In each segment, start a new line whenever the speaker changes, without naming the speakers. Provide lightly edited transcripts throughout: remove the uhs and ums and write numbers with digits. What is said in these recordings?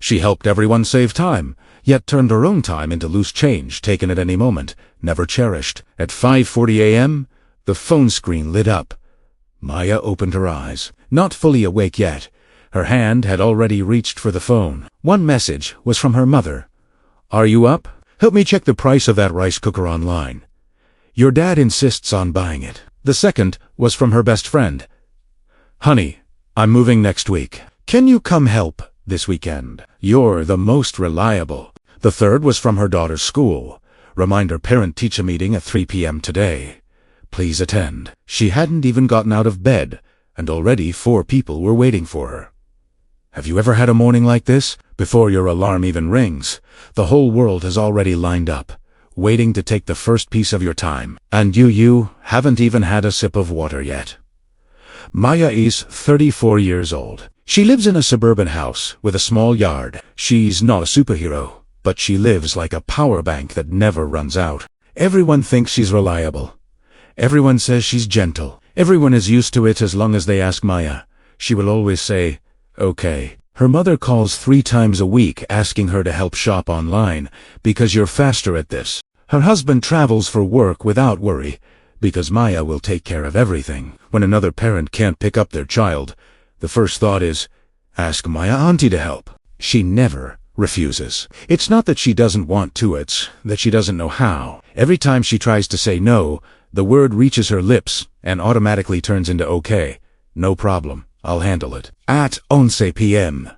She helped everyone save time, yet turned her own time into loose change taken at any moment, never cherished. At 5:40 a.m., the phone screen lit up. Maya opened her eyes, not fully awake yet. Her hand had already reached for the phone. One message was from her mother. "Are you up? Help me check the price of that rice cooker online. Your dad insists on buying it." The second was from her best friend. "Honey, I'm moving next week. Can you come help this weekend? You're the most reliable." The third was from her daughter's school. "Reminder parent-teacher meeting at 3 p.m. today. Please attend." She hadn't even gotten out of bed, and already 4 people were waiting for her. Have you ever had a morning like this? Before your alarm even rings, the whole world has already lined up, waiting to take the first piece of your time. And you haven't even had a sip of water yet. Maya is 34 years old. She lives in a suburban house with a small yard. She's not a superhero, but she lives like a power bank that never runs out. Everyone thinks she's reliable. Everyone says she's gentle. Everyone is used to it as long as they ask Maya. She will always say, "Okay." Her mother calls 3 times a week asking her to help shop online because you're faster at this. Her husband travels for work without worry because Maya will take care of everything. When another parent can't pick up their child, the first thought is, ask Maya auntie to help. She never refuses. It's not that she doesn't want to, it's that she doesn't know how. Every time she tries to say no, the word reaches her lips and automatically turns into okay. No problem. I'll handle it. At 11 p.m.,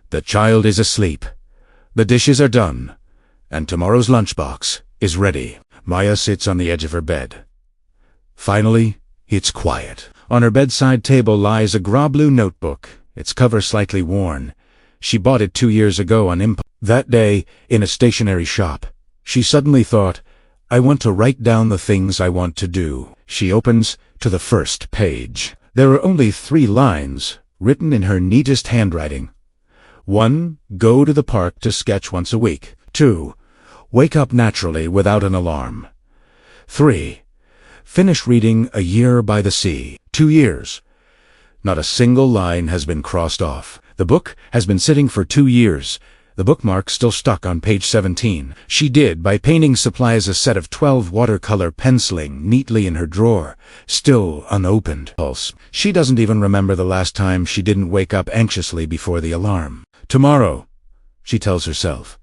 the child is asleep. The dishes are done, and tomorrow's lunchbox is ready. Maya sits on the edge of her bed. Finally, it's quiet. On her bedside table lies a gras blue notebook, its cover slightly worn. She bought it 2 years ago on impulse. That day, in a stationery shop, she suddenly thought, I want to write down the things I want to do. She opens to the first page. There are only 3 lines, written in her neatest handwriting. 1. Go to the park to sketch once a week. 2. Wake up naturally without an alarm. 3. Finish reading A Year by the Sea. 2 years. Not a single line has been crossed off. The book has been sitting for 2 years. The bookmark still stuck on page 17. She did by painting supplies a set of 12 watercolor penciling neatly in her drawer, still unopened. She doesn't even remember the last time she didn't wake up anxiously before the alarm. Tomorrow, she tells herself.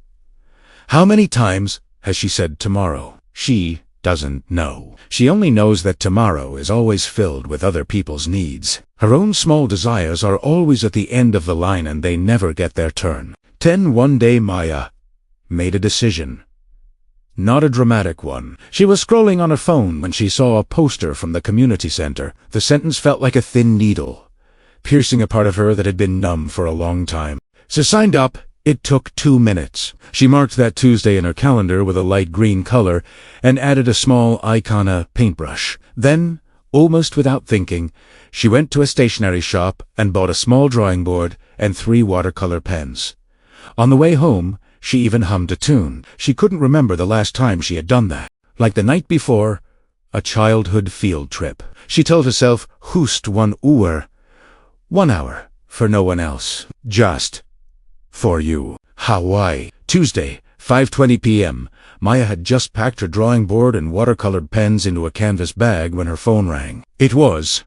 How many times has she said tomorrow? She doesn't know. She only knows that tomorrow is always filled with other people's needs. Her own small desires are always at the end of the line and they never get their turn. One day Maya made a decision. Not a dramatic one. She was scrolling on her phone when she saw a poster from the community center. The sentence felt like a thin needle, piercing a part of her that had been numb for a long time. She signed up. It took 2 minutes. She marked that Tuesday in her calendar with a light green color and added a small Icona paintbrush. Then, almost without thinking, she went to a stationery shop and bought a small drawing board and 3 watercolor pens. On the way home, she even hummed a tune. She couldn't remember the last time she had done that. Like the night before, a childhood field trip. She told herself, Hust 1 Uhr, 1 hour, for no one else. Just for you. Hawaii. Tuesday, 5:20 p.m. Maya had just packed her drawing board and watercolored pens into a canvas bag when her phone rang. It was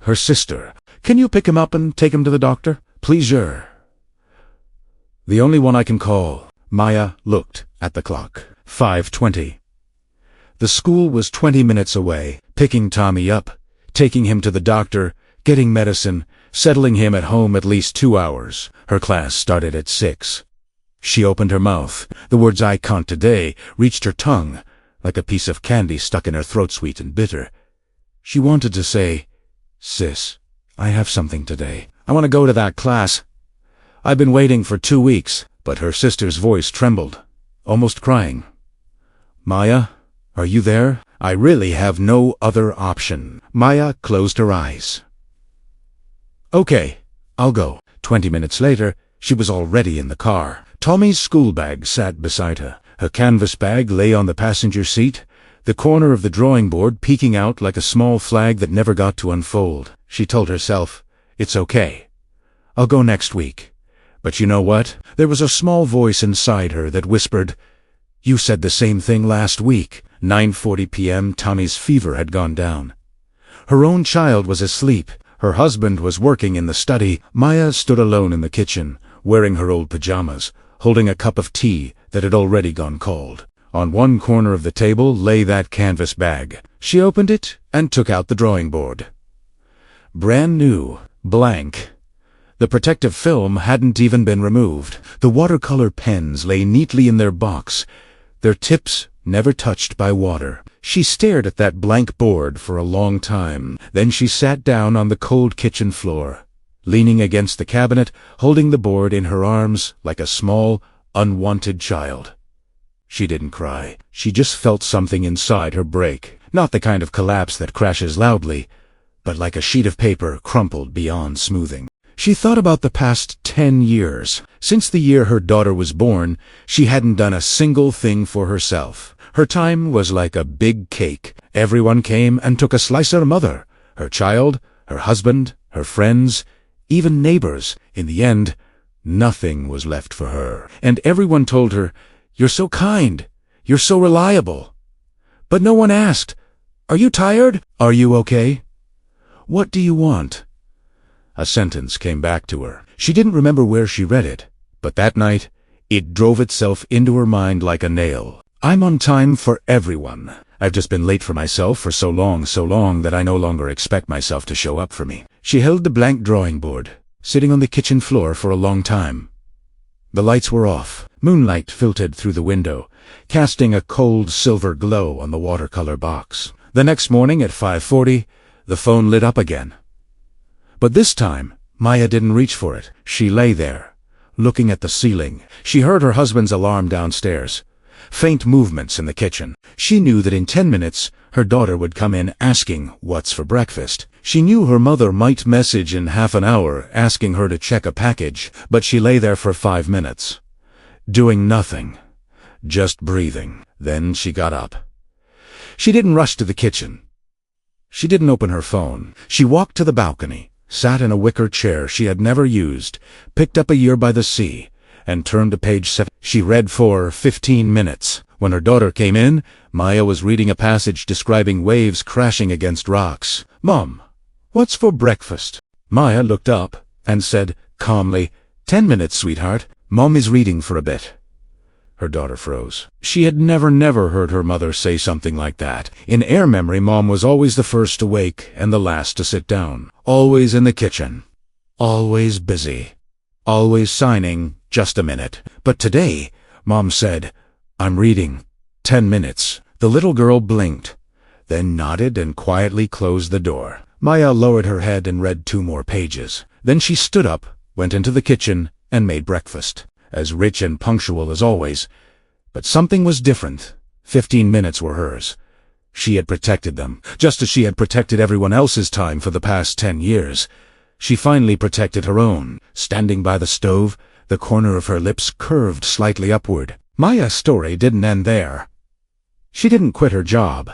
her sister. Can you pick him up and take him to the doctor? Please, sir. The only one I can call. Maya looked at the clock. 5:20. The school was 20 minutes away. Picking Tommy up, taking him to the doctor, getting medicine, settling him at home at least 2 hours. Her class started at 6. She opened her mouth. The words "I can't today" reached her tongue, like a piece of candy stuck in her throat, sweet and bitter. She wanted to say, Sis, I have something today. I want to go to that class. I've been waiting for 2 weeks, but her sister's voice trembled, almost crying. Maya, are you there? I really have no other option. Maya closed her eyes. Okay, I'll go. 20 minutes later, she was already in the car. Tommy's school bag sat beside her. Her canvas bag lay on the passenger seat, the corner of the drawing board peeking out like a small flag that never got to unfold. She told herself, it's okay. I'll go next week. But you know what? There was a small voice inside her that whispered, "You said the same thing last week." 9:40 p.m. Tommy's fever had gone down. Her own child was asleep. Her husband was working in the study. Maya stood alone in the kitchen, wearing her old pajamas, holding a cup of tea that had already gone cold. On one corner of the table lay that canvas bag. She opened it and took out the drawing board. Brand new, blank. The protective film hadn't even been removed. The watercolor pens lay neatly in their box, their tips never touched by water. She stared at that blank board for a long time. Then she sat down on the cold kitchen floor, leaning against the cabinet, holding the board in her arms like a small, unwanted child. She didn't cry. She just felt something inside her break. Not the kind of collapse that crashes loudly, but like a sheet of paper crumpled beyond smoothing. She thought about the past 10 years. Since the year her daughter was born, she hadn't done a single thing for herself. Her time was like a big cake. Everyone came and took a slice of her mother, her child, her husband, her friends, even neighbors. In the end, nothing was left for her. And everyone told her, "You're so kind. You're so reliable." But no one asked, "Are you tired? Are you okay? What do you want?" A sentence came back to her. She didn't remember where she read it, but that night, it drove itself into her mind like a nail. "I'm on time for everyone. I've just been late for myself for so long that I no longer expect myself to show up for me." She held the blank drawing board, sitting on the kitchen floor for a long time. The lights were off. Moonlight filtered through the window, casting a cold silver glow on the watercolor box. The next morning at 5:40, the phone lit up again. But this time, Maya didn't reach for it. She lay there, looking at the ceiling. She heard her husband's alarm downstairs, faint movements in the kitchen. She knew that in 10 minutes, her daughter would come in asking what's for breakfast. She knew her mother might message in half an hour asking her to check a package, but she lay there for 5 minutes, doing nothing, just breathing. Then she got up. She didn't rush to the kitchen. She didn't open her phone. She walked to the balcony, sat in a wicker chair she had never used, picked up A Year by the Sea, and turned to page 7. She read for 15 minutes. When her daughter came in, Maya was reading a passage describing waves crashing against rocks. "Mom, what's for breakfast?" Maya looked up and said calmly, "10 minutes, sweetheart. Mom is reading for a bit." Her daughter froze. She had never heard her mother say something like that. In air memory, Mom was always the first to wake and the last to sit down. Always in the kitchen. Always busy. Always signing, "Just a minute." But today, Mom said, "I'm reading. 10 minutes." The little girl blinked, then nodded and quietly closed the door. Maya lowered her head and read 2 more pages. Then she stood up, went into the kitchen, and made breakfast. As rich and punctual as always. But something was different. 15 minutes were hers. She had protected them, just as she had protected everyone else's time for the past 10 years. She finally protected her own. Standing by the stove, the corner of her lips curved slightly upward. Maya's story didn't end there. She didn't quit her job.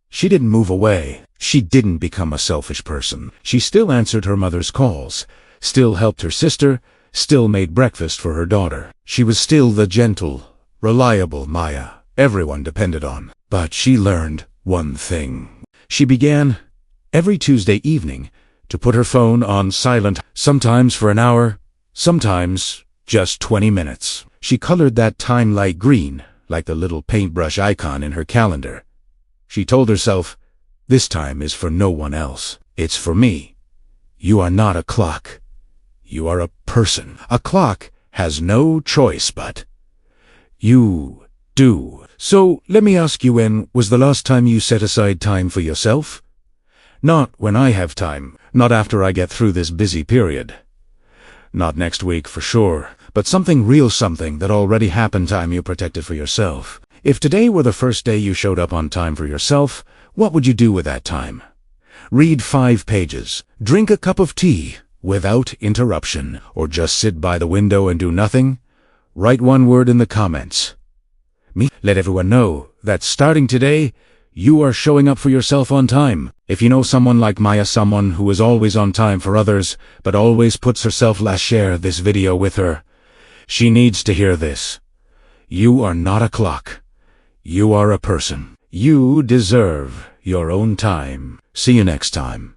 She didn't move away. She didn't become a selfish person. She still answered her mother's calls, still helped her sister, still made breakfast for her daughter. She was still the gentle, reliable Maya everyone depended on. But she learned one thing. She began, every Tuesday evening, to put her phone on silent, sometimes for an hour, sometimes just 20 minutes. She colored that time light green, like the little paintbrush icon in her calendar. She told herself, "This time is for no one else. It's for me. You are not a clock. You are a person. A clock has no choice but. You do." So let me ask you, when was the last time you set aside time for yourself? Not when I have time. Not after I get through this busy period. Not next week for sure. But something real, something that already happened, time you protected for yourself. If today were the first day you showed up on time for yourself, what would you do with that time? Read 5 pages. Drink a cup of tea without interruption, or just sit by the window and do nothing. Write 1 word in the comments. Let everyone know that starting today, you are showing up for yourself on time. If you know someone like Maya, someone who is always on time for others, but always puts herself last, share this video with her. She needs to hear this. You are not a clock. You are a person. You deserve your own time. See you next time.